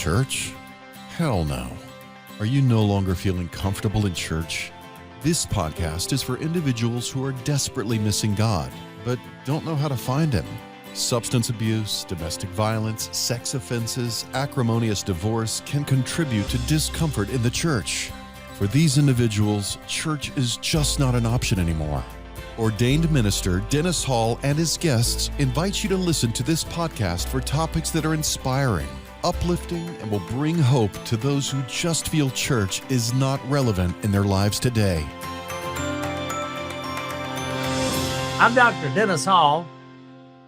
church? Hell no. Are you no longer feeling comfortable in church? This podcast is for individuals who are desperately missing God, but don't know how to find Him. Substance abuse, domestic violence, sex offenses, acrimonious divorce can contribute to discomfort in the church. For these individuals, church is just not an option anymore. Ordained minister Dennis Hall and his guests invite you to listen to this podcast for topics that are inspiring, uplifting, and will bring hope to those who just feel church is not relevant in their lives today. I'm Dr. Dennis Hall,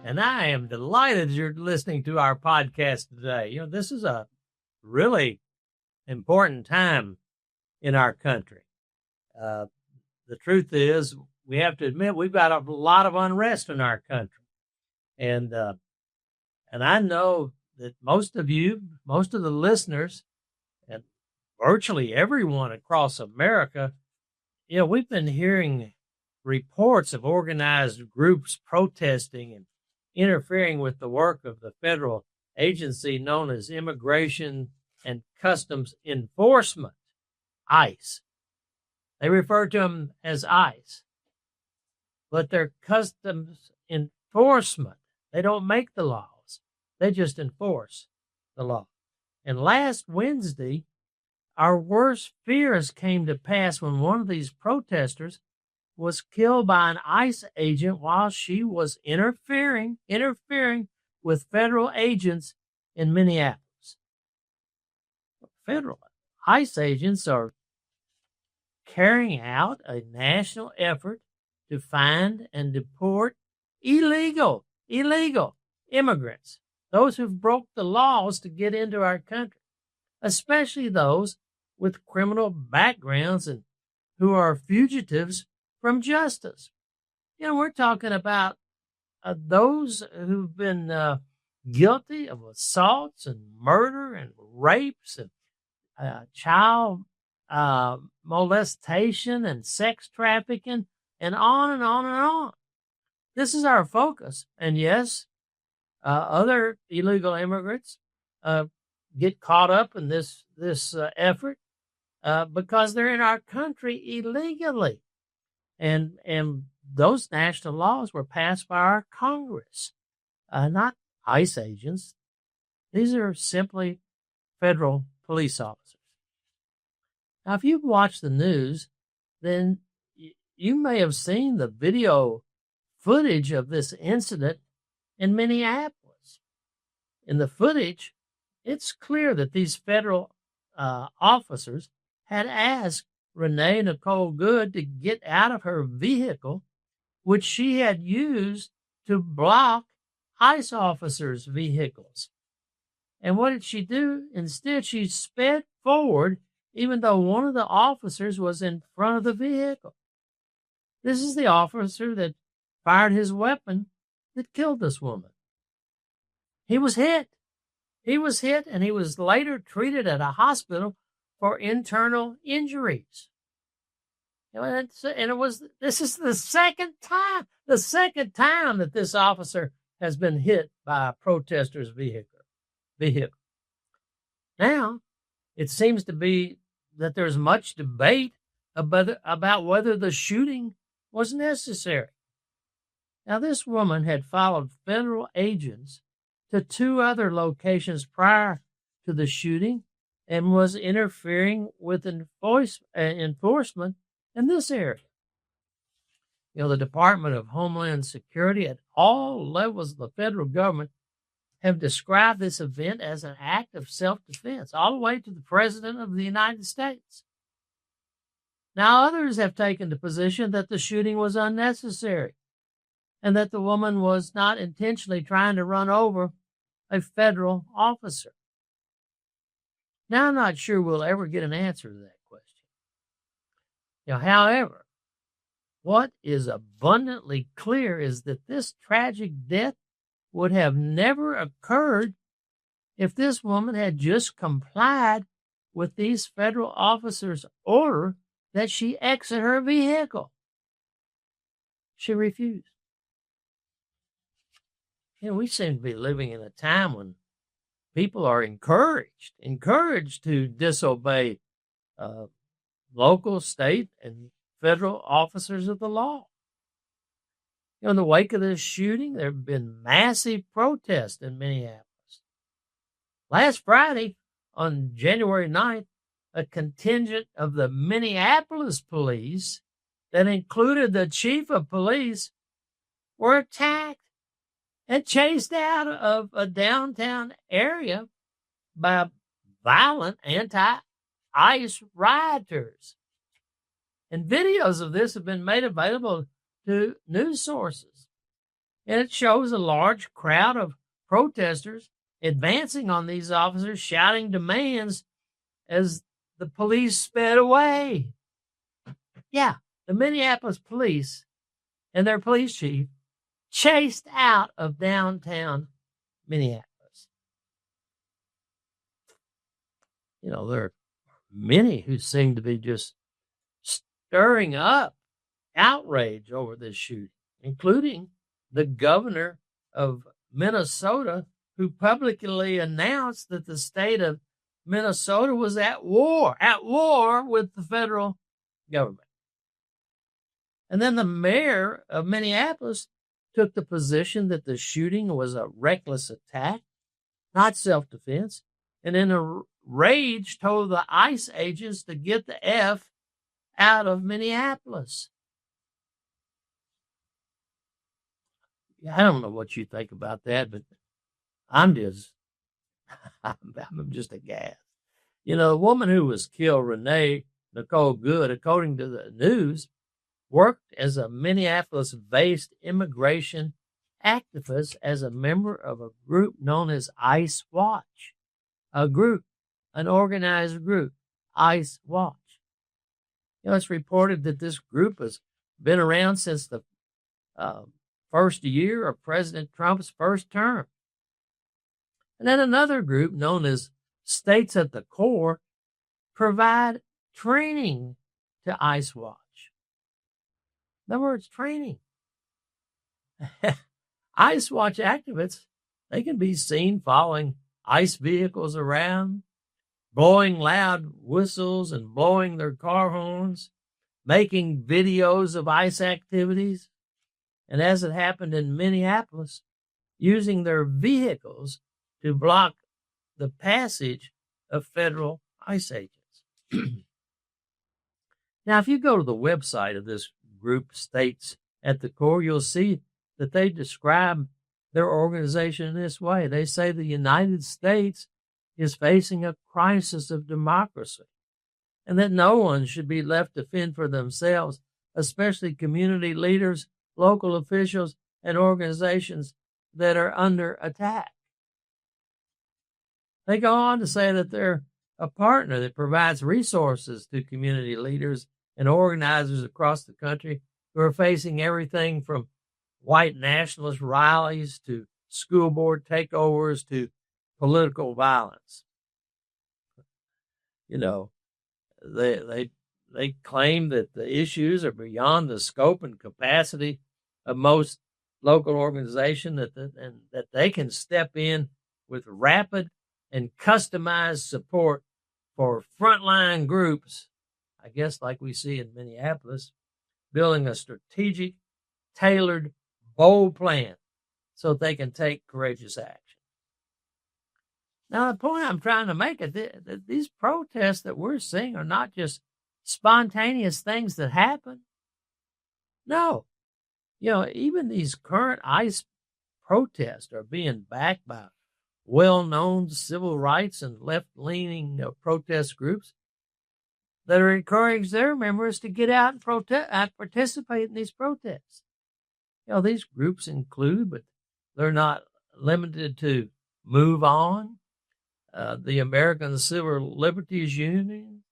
and I am delighted you're listening to our podcast today. You know, this is a really important time in our country. The truth is, we have to admit we've got a lot of unrest in our country. And I know that most of you, most of the listeners, and virtually everyone across America, you know, we've been hearing reports of organized groups protesting and interfering with the work of the federal agency known as Immigration and Customs Enforcement, ICE. They refer to them as ICE. But they're customs enforcement. They don't make the laws. They just enforce the law. And last Wednesday, our worst fears came to pass when one of these protesters was killed by an ICE agent while she was interfering with federal agents in Minneapolis. Federal ICE agents are carrying out a national effort to find and deport illegal immigrants, those who've broke the laws to get into our country, especially those with criminal backgrounds and who are fugitives from justice. You know, we're talking about those who've been guilty of assaults and murder and rapes and child molestation and sex trafficking, and on and on and on. This is our focus. And yes, other illegal immigrants get caught up in this effort because they're in our country illegally. And those national laws were passed by our Congress, not ICE agents. These are simply federal police officers. Now, if you've watched the news, then you may have seen the video footage of this incident in Minneapolis. In the footage, it's clear that these federal officers had asked Renee Nicole Good to get out of her vehicle, which she had used to block ICE officers' vehicles. And what did she do? Instead, she sped forward, even though one of the officers was in front of the vehicle. This is the officer that fired his weapon that killed this woman. He was hit. And he was later treated at a hospital for internal injuries. This is the second time that this officer has been hit by a protester's vehicle. Now, it seems to be that there's much debate about whether the shooting was necessary. Now, this woman had followed federal agents to two other locations prior to the shooting and was interfering with enforcement in this area. You know, the Department of Homeland Security at all levels of the federal government have described this event as an act of self-defense, all the way to the President of the United States. Now, others have taken the position that the shooting was unnecessary and that the woman was not intentionally trying to run over a federal officer. Now, I'm not sure we'll ever get an answer to that question. However, what is abundantly clear is that this tragic death would have never occurred if this woman had just complied with these federal officers' order that she exit her vehicle. She refused. We seem to be living in a time when people are encouraged to disobey local, state, and federal officers of the law. In the wake of this shooting, there have been massive protests in Minneapolis. Last Friday, on January 9th, a contingent of the Minneapolis police that included the chief of police were attacked and chased out of a downtown area by violent anti-ICE rioters. And videos of this have been made available to news sources. And it shows a large crowd of protesters advancing on these officers, shouting demands as the police sped away. Yeah, the Minneapolis police and their police chief chased out of downtown Minneapolis. There are many who seem to be just stirring up outrage over this shooting, including the governor of Minnesota, who publicly announced that the state of Minnesota was at war with the federal government. And then the mayor of Minneapolis took the position that the shooting was a reckless attack, not self-defense, and in a rage told the ICE agents to get the F out of Minneapolis. I don't know what you think about that, but I'm just aghast. The woman who was killed, Renee Nicole Good, according to the news, worked as a Minneapolis-based immigration activist as a member of a group known as ICE Watch, an organized group, ICE Watch. It's reported that this group has been around since the first year of President Trump's first term. And then another group known as States at the Core provide training to ICE Watch. In other words, training. ICE Watch activists, they can be seen following ICE vehicles around, blowing loud whistles and blowing their car horns, making videos of ICE activities, and as it happened in Minneapolis, using their vehicles to block the passage of federal ICE agents. Now, if you go to the website of this group, States at the Core, you'll see that they describe their organization in this way. They say the United States is facing a crisis of democracy and that no one should be left to fend for themselves, especially community leaders, local officials, and organizations that are under attack. They go on to say that they're a partner that provides resources to community leaders and organizers across the country who are facing everything from white nationalist rallies to school board takeovers to political violence. They claim that the issues are beyond the scope and capacity of most local organizations, and that they can step in with rapid and customized support for frontline groups, I guess like we see in Minneapolis, building a strategic, tailored, bold plan so that they can take courageous action. Now, the point I'm trying to make is that these protests that we're seeing are not just spontaneous things that happen. No. Even these current ICE protests are being backed by well-known civil rights and left-leaning protest groups that are encouraging their members to get out and participate in these protests. These groups include, but they're not limited to, Move On, the American Civil Liberties Union,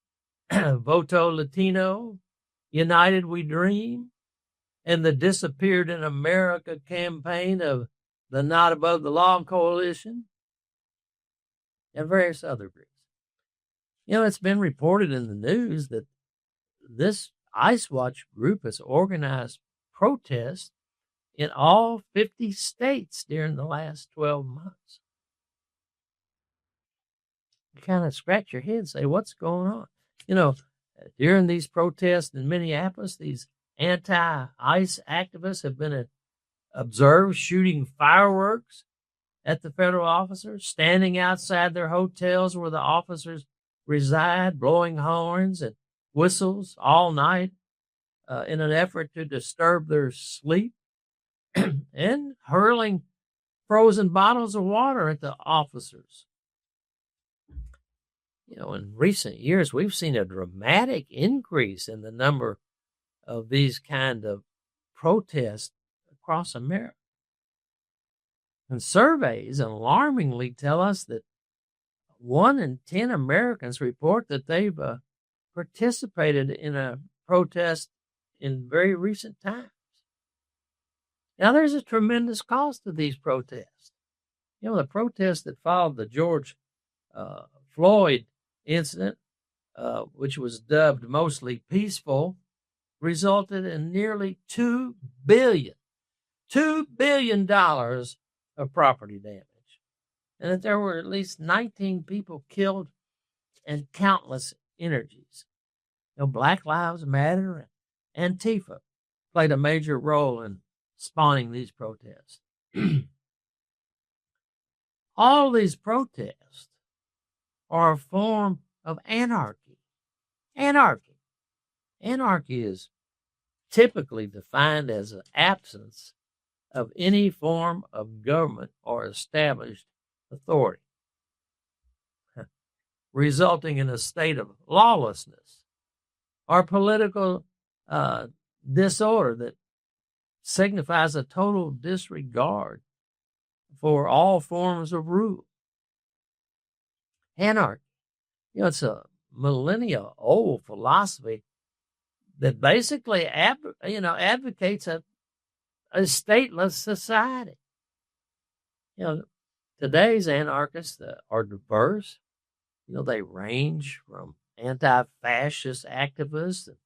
Voto Latino, United We Dream, and the Disappeared in America campaign of the Not Above the Law Coalition, and various other groups. It's been reported in the news that this ICE Watch group has organized protests in all 50 states during the last 12 months. you kind of scratch your head and say, what's going on? You know, during these protests in Minneapolis, these anti-ICE activists have been observed shooting fireworks at the federal officers, standing outside their hotels where the officers reside, blowing horns and whistles all night in an effort to disturb their sleep, and hurling frozen bottles of water at the officers. You know, in recent years, we've seen a dramatic increase in the number of these kind of protests across America. And surveys alarmingly tell us that 1 in 10 Americans report that they've participated in a protest in very recent times. Now, there's a tremendous cost to these protests. You know, the protests that followed the George Floyd incident, which was dubbed mostly peaceful, resulted in nearly $2 billion of property damage, and that there were at least 19 people killed and countless injuries. You know, Black Lives Matter and Antifa played a major role in spawning these protests. All these protests are a form of anarchy. Anarchy is typically defined as an absence of any form of government or established authority, resulting in a state of lawlessness or political disorder that signifies a total disregard for all forms of rule. Anarchy, you know, it's a millennia-old philosophy that basically advocates a stateless society. You know, today's anarchists are diverse. You know, they range from anti-fascist activists and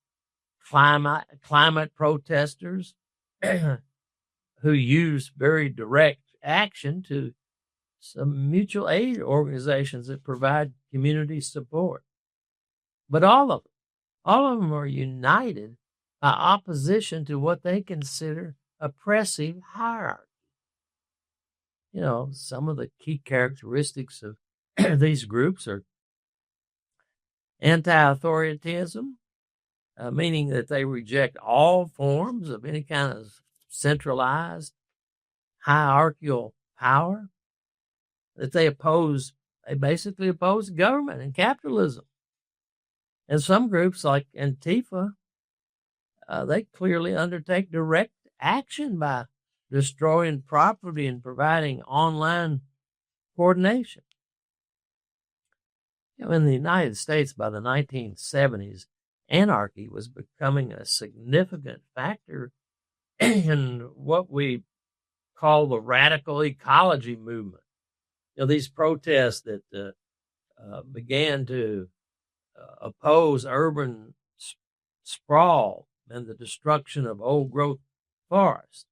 climate protesters who use very direct action to some mutual aid organizations that provide community support. But all of them are united by opposition to what they consider oppressive hierarchy. You know, some of the key characteristics of these groups are anti-authoritarianism, meaning that they reject all forms of any kind of centralized hierarchical power, that they basically oppose government and capitalism. And some groups like Antifa, they clearly undertake direct action by destroying property and providing online coordination. You know, in the United States, by the 1970s, anarchy was becoming a significant factor in what we call the radical ecology movement. You know, these protests that began to oppose urban sprawl and the destruction of old growth forests.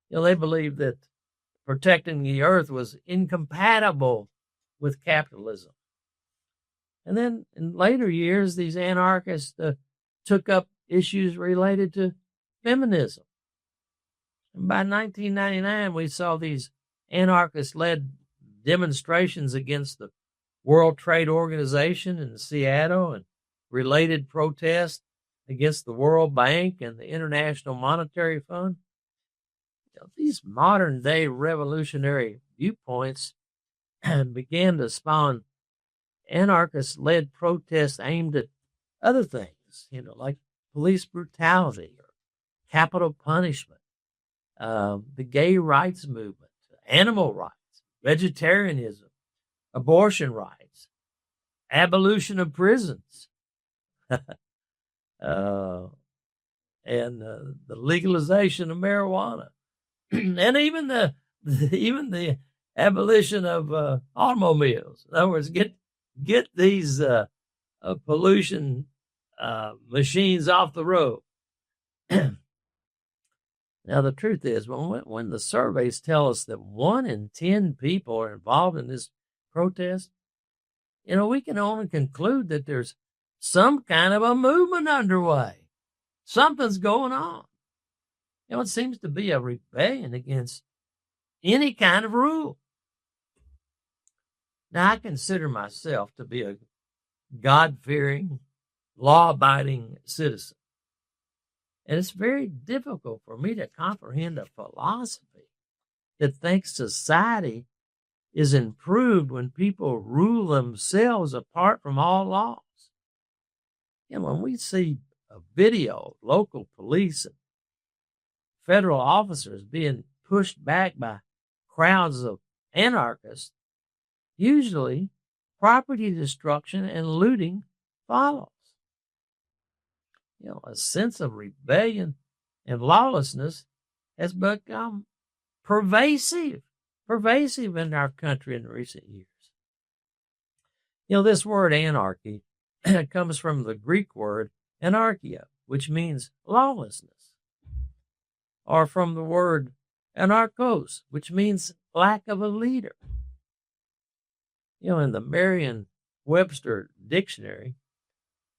You know, they believed that protecting the earth was incompatible with capitalism. And then in later years, these anarchists took up issues related to feminism. And by 1999, we saw these anarchist-led demonstrations against the World Trade Organization in Seattle and related protests against the World Bank and the International Monetary Fund. You know, these modern-day revolutionary viewpoints began to spawn anarchist-led protests aimed at other things, you know, like police brutality or capital punishment, the gay rights movement, animal rights, vegetarianism, abortion rights, abolition of prisons, and the legalization of marijuana, and even the abolition of automobiles. In other words, get these pollution machines off the road. Now, the truth is, when the surveys tell us that 1 in 10 people are involved in this protest, we can only conclude that there's some kind of a movement underway. Something's going on. It seems to be a rebellion against any kind of rule. Now, I consider myself to be a God-fearing, law-abiding citizen. And it's very difficult for me to comprehend a philosophy that thinks society is improved when people rule themselves apart from all laws. When we see a video of local police and federal officers being pushed back by crowds of anarchists, usually property destruction and looting follows. A sense of rebellion and lawlessness has become pervasive in our country in recent years. This word anarchy comes from the Greek word anarchia, which means lawlessness, or from the word anarchos, which means lack of a leader. In the Merriam-Webster dictionary,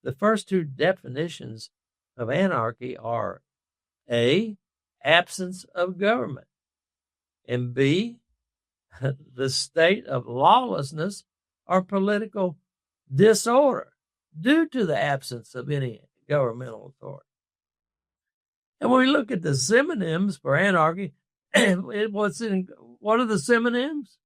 the first two definitions of anarchy are A, absence of government, and B, the state of lawlessness or political disorder due to the absence of any governmental authority. And when we look at the synonyms for anarchy, what are the synonyms?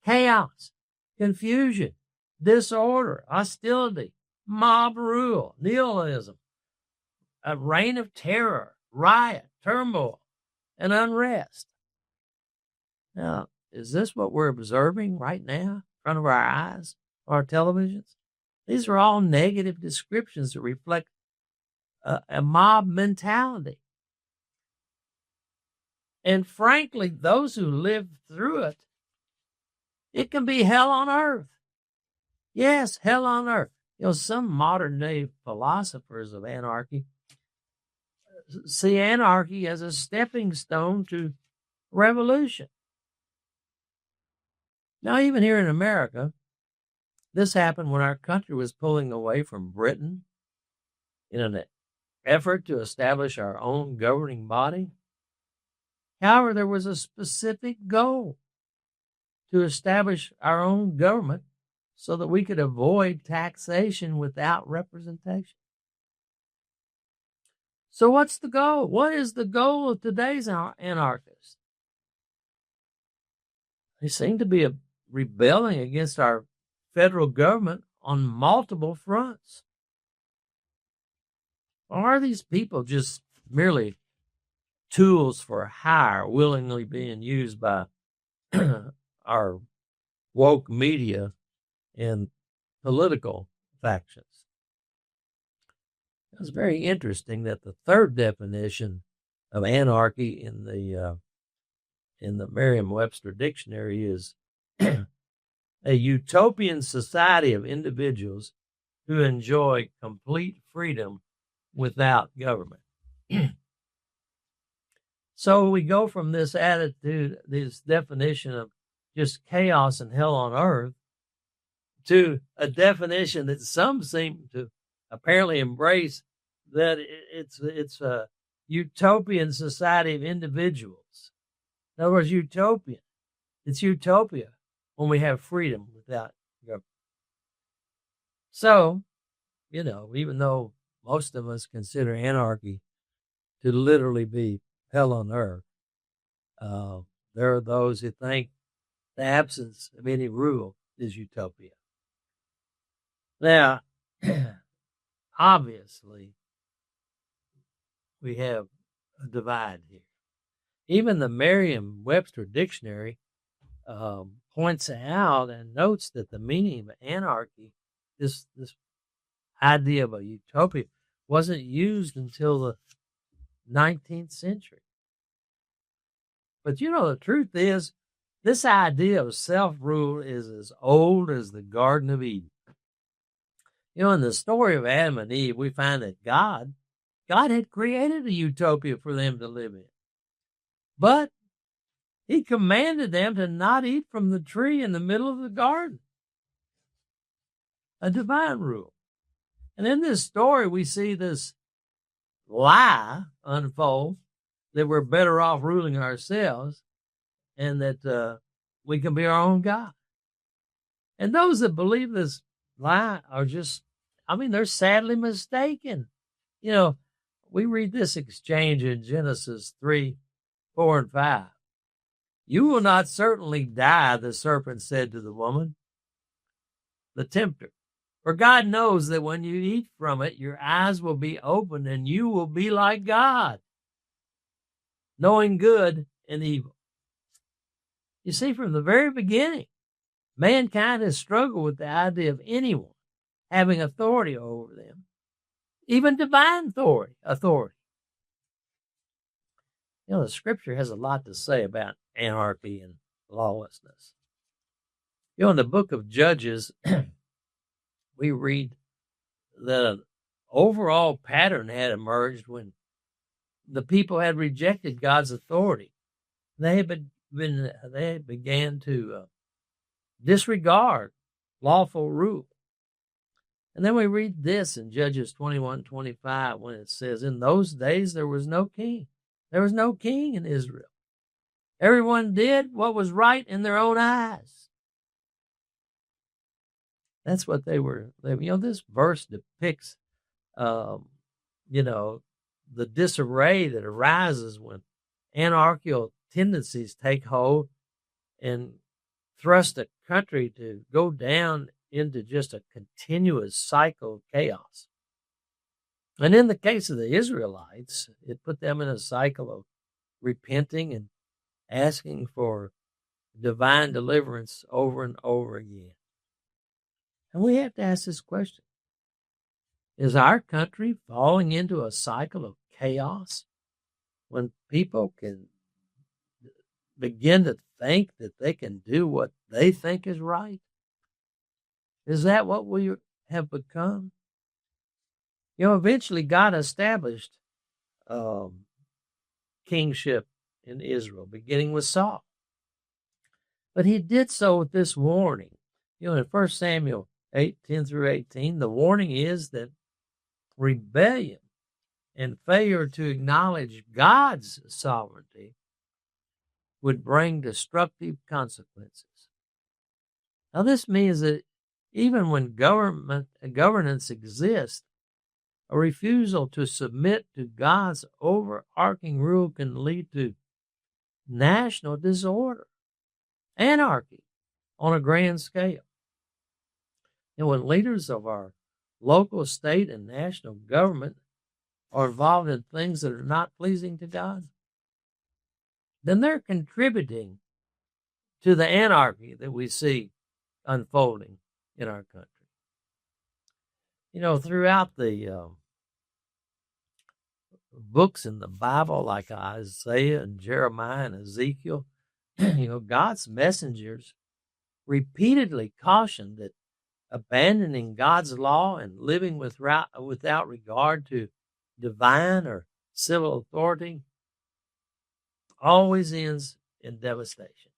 Chaos, confusion, disorder, hostility, mob rule, nihilism, a reign of terror, riot, turmoil, and unrest. Now, is this what we're observing right now in front of our eyes, our televisions? These are all negative descriptions that reflect a mob mentality. And frankly, those who live through it can be hell on earth. Yes, hell on earth. Some modern day philosophers of anarchy see anarchy as a stepping stone to revolution. Now, even here in America, this happened when our country was pulling away from Britain in an effort to establish our own governing body. However, there was a specific goal to establish our own government so that we could avoid taxation without representation. So what's the goal? What is the goal of today's anarchists? They seem to be rebelling against our federal government on multiple fronts. Or are these people just merely tools for hire willingly being used by our woke media and political factions? It's very interesting that the third definition of anarchy in the Merriam-Webster dictionary is a utopian society of individuals who enjoy complete freedom without government. So we go from this attitude, this definition of just chaos and hell on earth, to a definition that some seem to apparently embrace, that it's a utopian society of individuals. In other words, utopian. It's utopia when we have freedom without government. So, even though most of us consider anarchy to literally be hell on earth, there are those who think the absence of any rule is utopia. Now, obviously, we have a divide here. Even the Merriam-Webster dictionary points out and notes that the meaning of anarchy, this idea of a utopia, wasn't used until the 19th century. But the truth is, this idea of self-rule is as old as the Garden of Eden. In the story of Adam and Eve, we find that God had created a utopia for them to live in. But he commanded them to not eat from the tree in the middle of the garden. a divine rule. And in this story, we see this lie unfold that we're better off ruling ourselves and that we can be our own God. And those that believe this lie are they're sadly mistaken. We read this exchange in Genesis 3, 4, and 5. You will not certainly die, the serpent said to the woman, the tempter. For God knows that when you eat from it, your eyes will be opened and you will be like God, knowing good and evil. You see, from the very beginning, mankind has struggled with the idea of anyone having authority over them, even divine authority. The scripture has a lot to say about anarchy and lawlessness. In the book of Judges, we read that an overall pattern had emerged when the people had rejected God's authority. They began to disregard lawful rule. And then we read this in Judges 21:25 when it says, in those days there was no king. There was no king in Israel. Everyone did what was right in their own eyes. That's what they were. This verse depicts, the disarray that arises when anarchical tendencies take hold and thrust a country to go down into just a continuous cycle of chaos. And in the case of the Israelites, it put them in a cycle of repenting and asking for divine deliverance over and over again. And we have to ask this question. Is our country falling into a cycle of chaos when people can begin to think that they can do what they think is right? Is that what we have become? Eventually God established kingship in Israel, beginning with Saul. But he did so with this warning. In 1 Samuel 8:10-18, the warning is that rebellion and failure to acknowledge God's sovereignty would bring destructive consequences. Now, this means that even when governance exists, a refusal to submit to God's overarching rule can lead to national disorder, anarchy on a grand scale. And when leaders of our local, state, and national government are involved in things that are not pleasing to God, then they're contributing to the anarchy that we see unfolding in our country. Throughout the books in the Bible, like Isaiah and Jeremiah and Ezekiel, God's messengers repeatedly cautioned that abandoning God's law and living without regard to divine or civil authority always ends in devastation.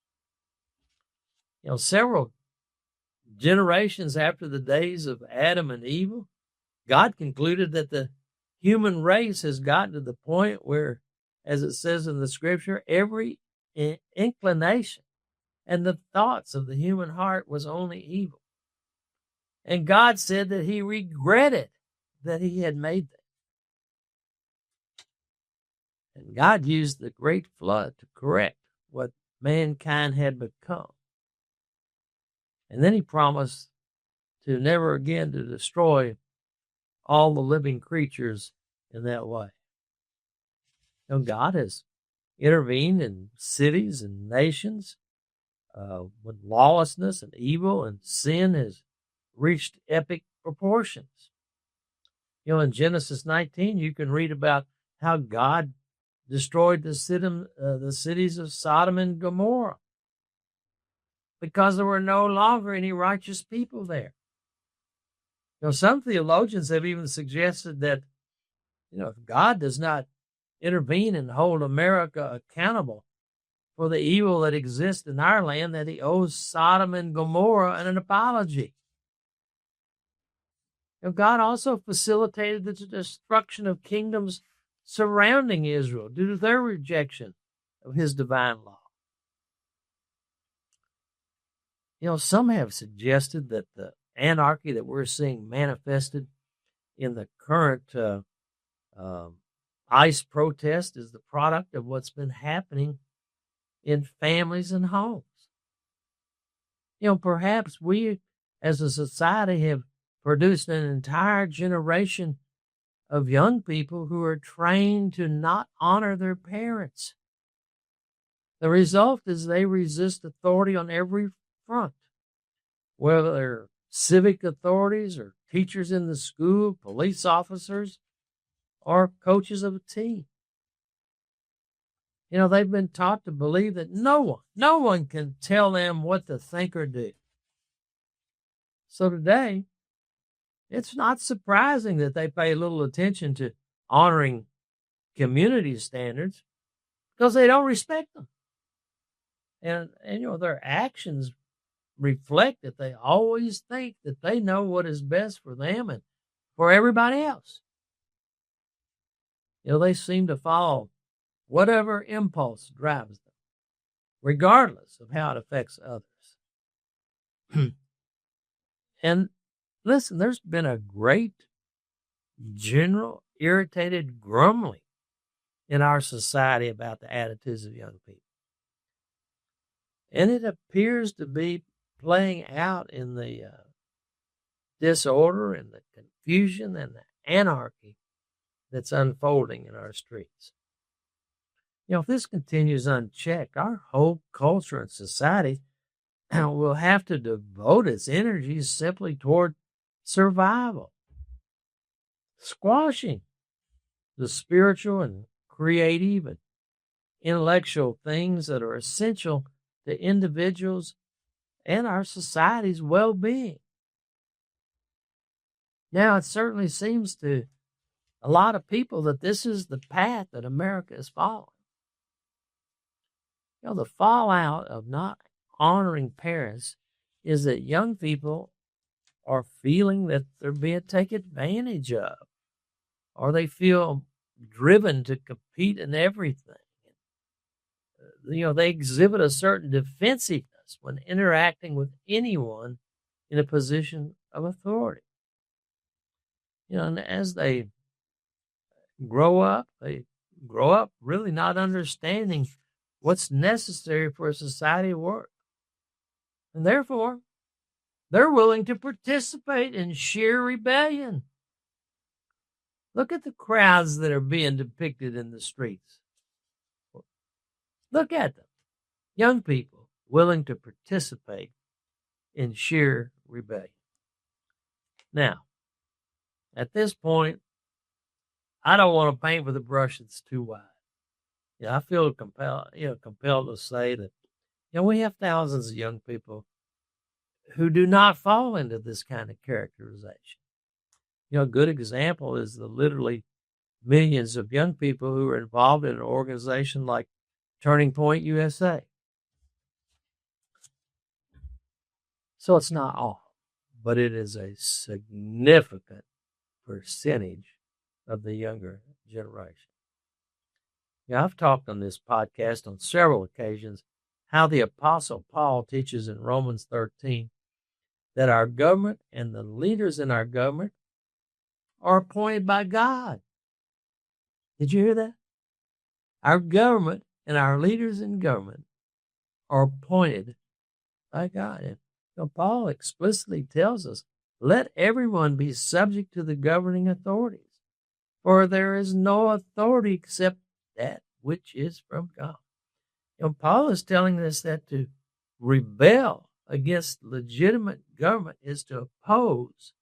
Several generations after the days of Adam and Eve, God concluded that the human race has gotten to the point where, as it says in the scripture, every inclination and the thoughts of the human heart was only evil. And God said that he regretted that he had made them. And God used the great flood to correct what mankind had become. And then he promised to never again to destroy all the living creatures in that way. God has intervened in cities and nations when lawlessness and evil and sin has reached epic proportions. In Genesis 19, you can read about how God destroyed the cities of Sodom and Gomorrah because there were no longer any righteous people there. Some theologians have even suggested that, if God does not intervene and hold America accountable for the evil that exists in our land, that he owes Sodom and Gomorrah an apology. God also facilitated the destruction of kingdoms surrounding Israel due to their rejection of his divine law. Some have suggested that the anarchy that we're seeing manifested in the current ICE protest is the product of what's been happening in families and homes. Perhaps we as a society have produced an entire generation of young people who are trained to not honor their parents. The result is they resist authority on every front, whether they're civic authorities or teachers in the school, police officers, or coaches of a team. They've been taught to believe that no one can tell them what to think or do. So today, it's not surprising that they pay little attention to honoring community standards because they don't respect them. And their actions reflect that they always think that they know what is best for them and for everybody else. They seem to follow whatever impulse drives them, regardless of how it affects others. And listen, there's been a great general irritated grumbling in our society about the attitudes of young people. And it appears to be playing out in the disorder and the confusion and the anarchy that's unfolding in our streets. If this continues unchecked, our whole culture and society will have to devote its energies simply toward survival, squashing the spiritual and creative and intellectual things that are essential to individuals and our society's well-being. Now, it certainly seems to a lot of people that this is the path that America is following. The fallout of not honoring parents is that young people are feeling that they're being taken advantage of, or they feel driven to compete in everything. They exhibit a certain defensiveness when interacting with anyone in a position of authority. And as they grow up really not understanding what's necessary for a society to work. And therefore, they're willing to participate in sheer rebellion. Look at the crowds that are being depicted in the streets. Look at them. Young people willing to participate in sheer rebellion. Now, at this point, I don't want to paint with a brush that's too wide. I feel compelled to say that, we have thousands of young people who do not fall into this kind of characterization. A good example is the literally millions of young people who are involved in an organization like Turning Point USA. So it's not all, but it is a significant percentage of the younger generation. I've talked on this podcast on several occasions how the Apostle Paul teaches in Romans 13 that our government and the leaders in our government are appointed by God. Did you hear that? Our government and our leaders in government are appointed by God. And Paul explicitly tells us, let everyone be subject to the governing authorities, for there is no authority except that which is from God. Paul is telling us that to rebel against legitimate government is to oppose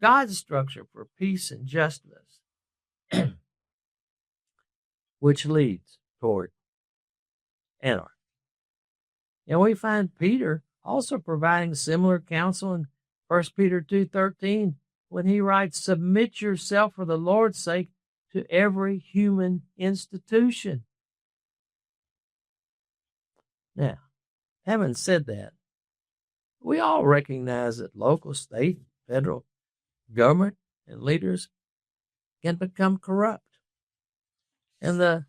God's structure for peace and justice, which leads toward anarchy. And we find Peter also providing similar counsel in 1 Peter 2:13 when he writes, submit yourself for the Lord's sake to every human institution. Now, having said that, we all recognize that local, state, federal government and leaders can become corrupt. And the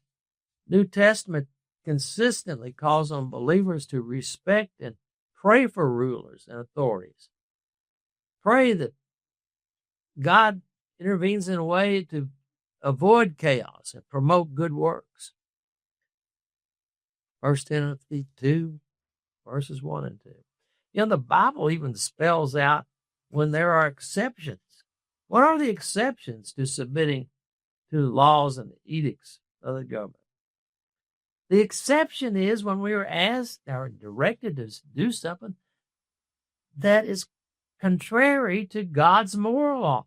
New Testament consistently calls on believers to respect and pray for rulers and authorities. Pray that God intervenes in a way to avoid chaos and promote good works. 1 Timothy 2, verses 1 and 2. The Bible even spells out when there are exceptions. What are the exceptions to submitting to laws and edicts of the government? The exception is when we are asked or directed to do something that is contrary to God's moral law.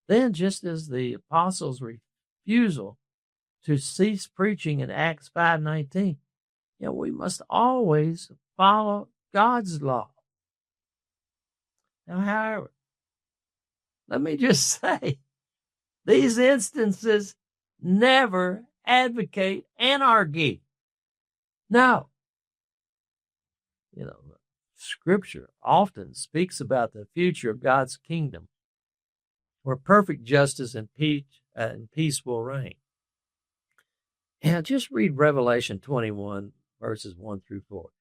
Then, just as the apostles' refusal to cease preaching in Acts 5:19, we must always follow God's law. Now, however, let me just say, these instances never advocate anarchy. No. Scripture often speaks about the future of God's kingdom, where perfect justice and peace will reign. And just read Revelation 21, verses 1 through 4.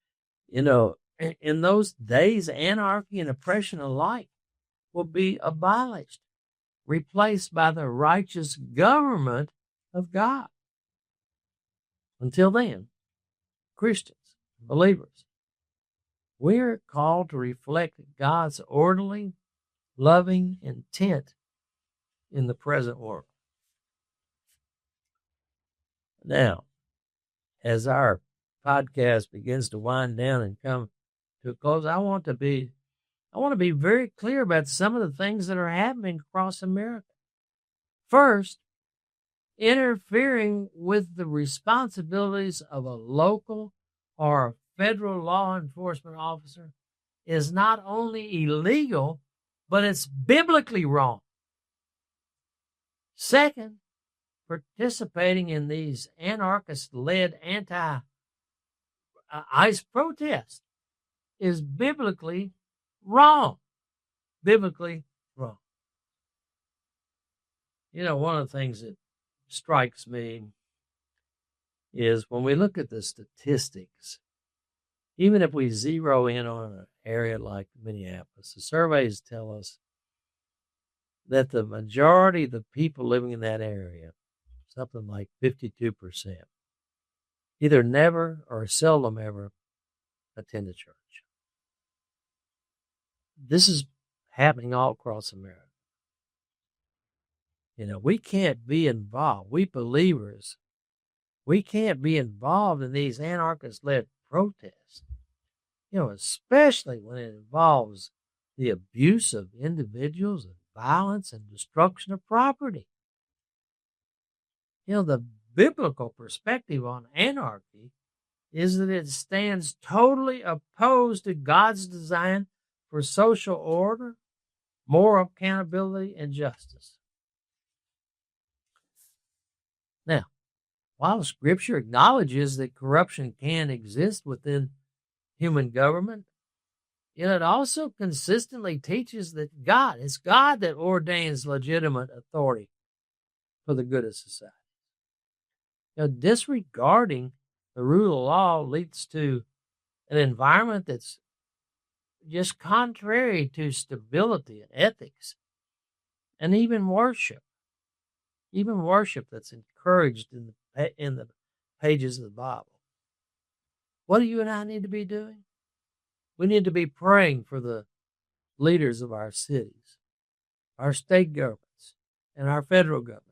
In those days, anarchy and oppression alike will be abolished, replaced by the righteous government of God. Until then, Christians, believers, we're called to reflect God's orderly, loving intent in the present world. Now, as our podcast begins to wind down and come to a close, I want to be very clear about some of the things that are happening across America. First, interfering with the responsibilities of a local or federal law enforcement officer is not only illegal, but it's biblically wrong. Second, participating in these anarchist-led anti-ICE protests is biblically wrong. Biblically wrong. One of the things that strikes me is when we look at the statistics, even if we zero in on an area like Minneapolis, the surveys tell us that the majority of the people living in that area, something like 52%, either never or seldom ever attend a church. This is happening all across America. We can't be involved. We believers, we can't be involved in these anarchist-led protests, especially when it involves the abuse of individuals and violence and destruction of property. The biblical perspective on anarchy is that it stands totally opposed to God's design for social order, moral accountability, and justice. Now, while Scripture acknowledges that corruption can exist within human government, it also consistently teaches that it's God that ordains legitimate authority for the good of society. Disregarding the rule of law leads to an environment that's just contrary to stability and ethics, and even worship that's encouraged in the pages of the Bible. What do you and I need to be doing? We need to be praying for the leaders of our cities, our state governments, and our federal government.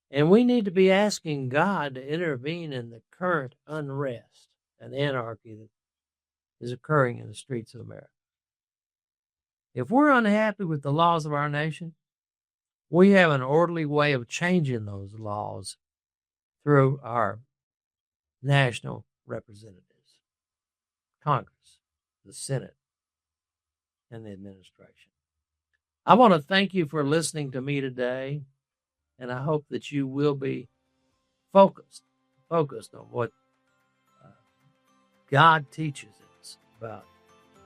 And we need to be asking God to intervene in the current unrest and anarchy that is occurring in the streets of America. If we're unhappy with the laws of our nation, we have an orderly way of changing those laws through our national representatives, Congress, the Senate, and the administration. I want to thank you for listening to me today, and I hope that you will be focused on what God teaches us about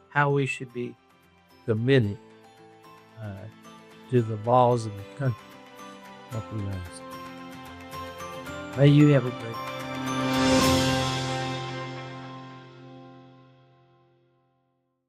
how we should be committed to the laws of the country. Hope he knows. May you have a great